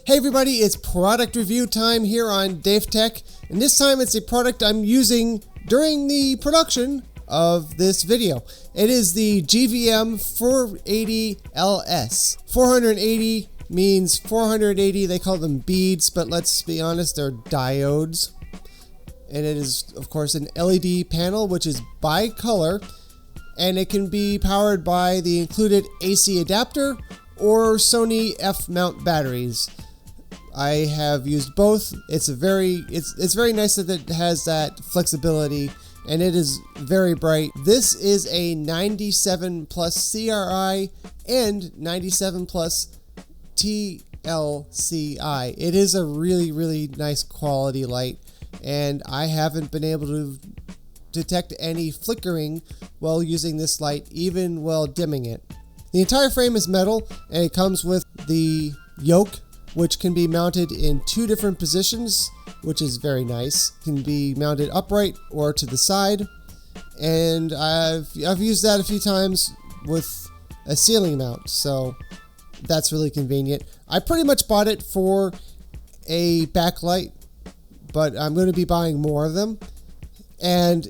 Hey everybody, it's product review time here on Dave Tech, and this time it's a product I'm using during the production of this video. It is the GVM 480LS. 480 means 480, they call them beads, but let's be honest, they're diodes. And it is, of course, an LED panel, which is bi-color, and it can be powered by the included AC adapter or Sony F-mount batteries. I have used both. It's very nice that it has that flexibility, and it is very bright. This is a 97 plus CRI and 97 plus TLCI. It is a really nice quality light, and I haven't been able to detect any flickering while using this light, even while dimming it. The entire frame is metal, and it comes with the yoke, which can be mounted in two different positions, which is very nice. It can be mounted upright or to the side, and I've used that a few times with a ceiling mount, so that's really convenient. I pretty much bought it for a backlight, but I'm going to be buying more of them. And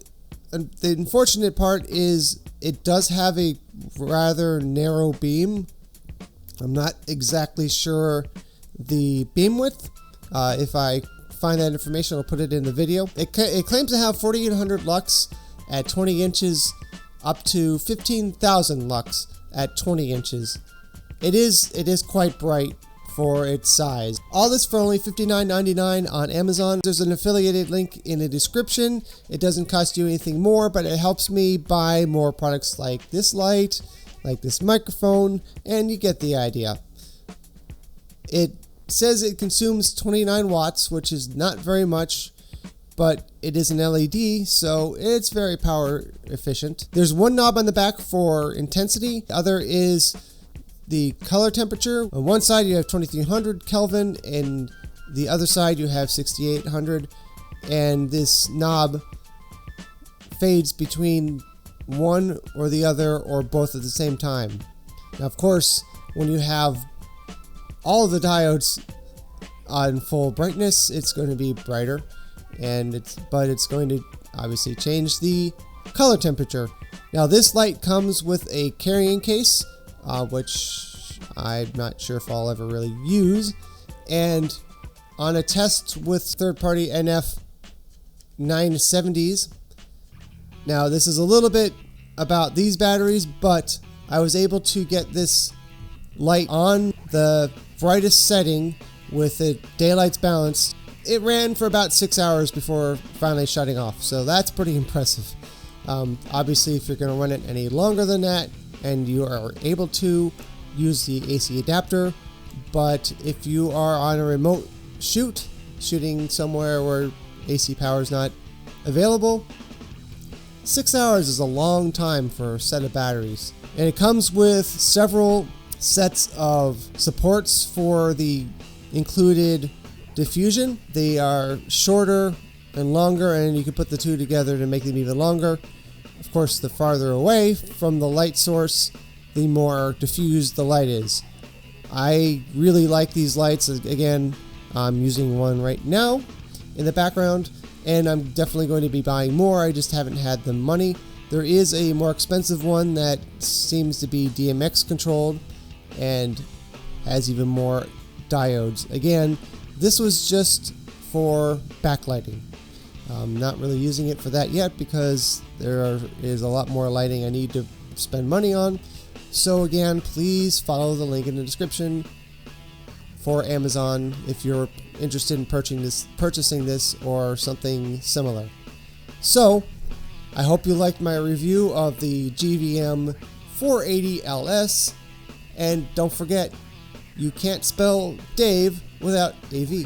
the unfortunate part is it does have a rather narrow beam. I'm not exactly sure the beam width. If I find that information, I'll put it in the video. It claims to have 4800 lux at 20 inches up to 15,000 lux at 20 inches. It is quite bright for its size. All this for only $59.99 on Amazon. There's an affiliated link in the description. It doesn't cost you anything more, but it helps me buy more products like this light, like this microphone, and you get the idea. It says it consumes 29 watts, which is not very much, but it is an LED, so it's very power efficient. There's one knob on the back for intensity. The other is the color temperature. On one side you have 2300 Kelvin, and the other side you have 6800, and this knob fades between one or the other or both at the same time. Now, of course, when you have all of the diodes on full brightness, it's going to be brighter, but it's going to obviously change the color temperature. Now, this light comes with a carrying case, which I'm not sure if I'll ever really use, and on a test with third-party NF 970s. Now, this is a little bit about these batteries, but I was able to get this light on the brightest setting with the daylight's balanced. It ran for about 6 hours before finally shutting off, so that's pretty impressive. Obviously, if you're going to run it any longer than that, and you are able to, use the AC adapter. But if you are on a remote shooting somewhere where AC power is not available, 6 hours is a long time for a set of batteries. And it comes with several sets of supports for the included diffusion. They are shorter and longer, and you can put the two together to make them even longer. Of course, the farther away from the light source, the more diffused the light is. I really like these lights. Again, I'm using one right now in the background, and I'm definitely going to be buying more. I just haven't had the money. There is a more expensive one that seems to be DMX controlled and has even more diodes. Again, this was just for backlighting. I'm not really using it for that yet because there is a lot more lighting I need to spend money on. So again, please follow the link in the description for Amazon if you're interested in purchasing this or something similar. So, I hope you liked my review of the GVM 480LS, and don't forget, you can't spell Dave without AV.